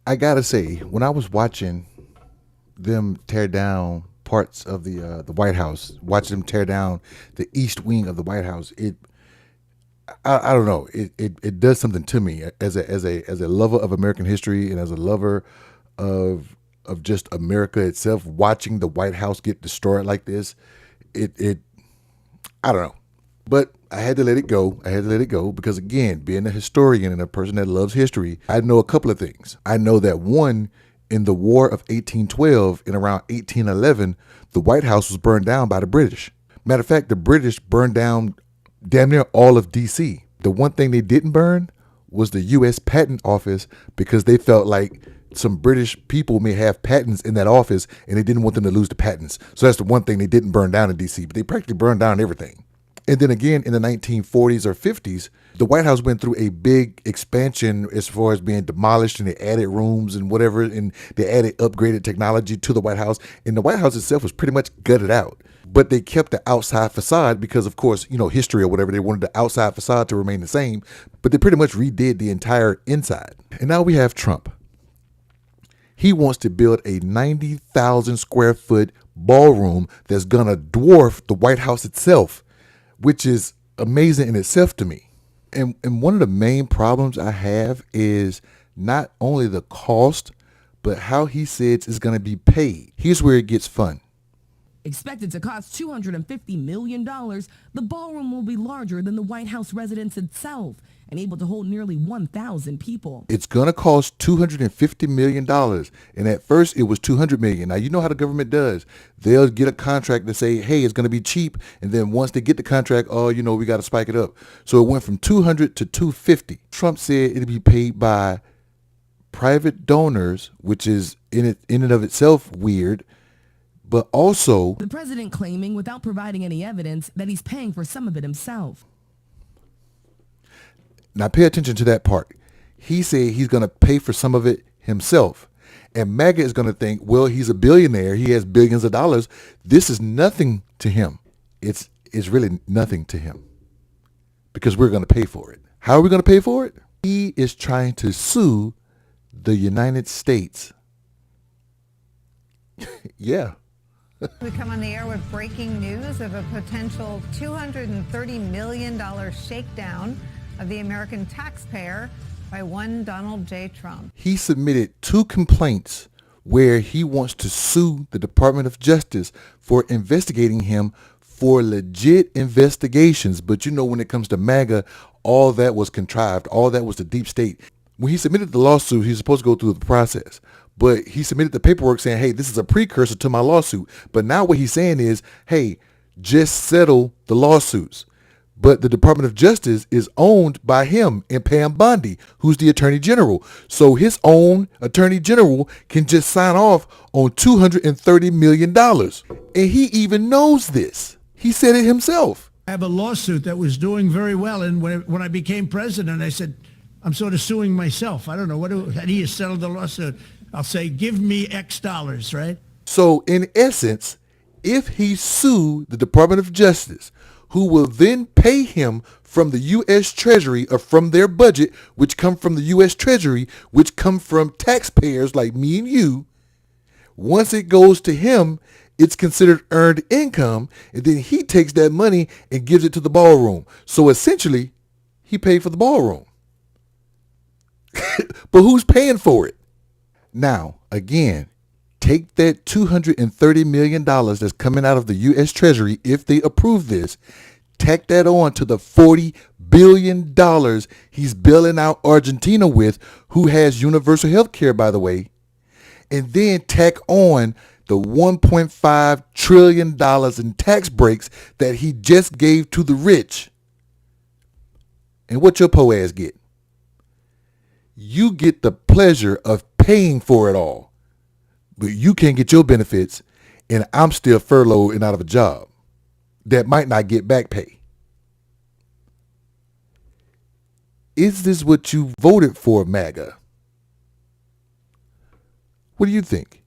I gotta say, when I was watching them tear down parts of the White House, watching them tear down the East Wing of the White House, I don't know, it does something to me as a lover of American history and as a lover of just America itself. Watching the White House get destroyed like this, it I don't know. But I had to let it go. I had to let it go because, again, being a historian and a person that loves history, I know a couple of things. I know that one, in the War of 1812, in around 1811, the White House was burned down by the British. Matter of fact, the British burned down damn near all of D.C. The one thing they didn't burn was the U.S. Patent Office because they felt like some British people may have patents in that office and they didn't want them to lose the patents. So that's the one thing they didn't burn down in D.C., but they practically burned down everything. And then again, in the 1940s or 50s, the White House went through a big expansion as far as being demolished, and they added rooms and whatever, and they added upgraded technology to the White House. And the White House itself was pretty much gutted out. But they kept the outside facade because, of course, history or whatever, they wanted the outside facade to remain the same. But they pretty much redid the entire inside. And now we have Trump. He wants to build a 90,000 square foot ballroom that's going to dwarf the White House itself, which is amazing in itself to me. And one of the main problems I have is not only the cost, but how he says it's going to be paid. Here's where it gets fun. Expected to cost $250 million, the ballroom will be larger than the White House residence itself and able to hold nearly 1,000 people. It's going to cost $250 million. And at first it was $200 million. Now, you know how the government does. They'll get a contract to say, hey, it's going to be cheap. And then once they get the contract, we got to spike it up. So it went from 200 to 250. Trump said it'd be paid by private donors, which is in and of itself weird. But also, the president claiming, without providing any evidence, that he's paying for some of it himself. Now pay attention to that part. He said he's going to pay for some of it himself. And MAGA is going to think, well, he's a billionaire. He has billions of dollars. This is nothing to him. It's really nothing to him because we're going to pay for it. How are we going to pay for it? He is trying to sue the United States. Yeah. We come on the air with breaking news of a potential $230 million shakedown of the American taxpayer by one Donald J. Trump. He submitted 2 complaints where he wants to sue the Department of Justice for investigating him for legit investigations. But when it comes to MAGA, all that was contrived. All that was the deep state. When he submitted the lawsuit, he was supposed to go through the process. But he submitted the paperwork saying, hey, this is a precursor to my lawsuit. But now what he's saying is, hey, just settle the lawsuits. But the Department of Justice is owned by him and Pam Bondi, who's the Attorney General. So his own Attorney General can just sign off on $230 million. And he even knows this. He said it himself. I have a lawsuit that was doing very well. And when I became president, I said, I'm sort of suing myself. I don't know. How do you settle the lawsuit? I'll say, give me X dollars, right? So in essence, if he sued the Department of Justice, who will then pay him from the U.S. Treasury or from their budget, which come from the U.S. Treasury, which come from taxpayers like me and you, once it goes to him, it's considered earned income, and then he takes that money and gives it to the ballroom. So essentially, he paid for the ballroom. But who's paying for it? Now, again, take that $230 million that's coming out of the U.S. Treasury, if they approve this, tack that on to the $40 billion he's bailing out Argentina with, who has universal health care, by the way, and then tack on the $1.5 trillion in tax breaks that he just gave to the rich. And what your po ass get? You get the pleasure of paying for it all, but you can't get your benefits, and I'm still furloughed and out of a job that might not get back pay. Is this what you voted for, MAGA? What do you think?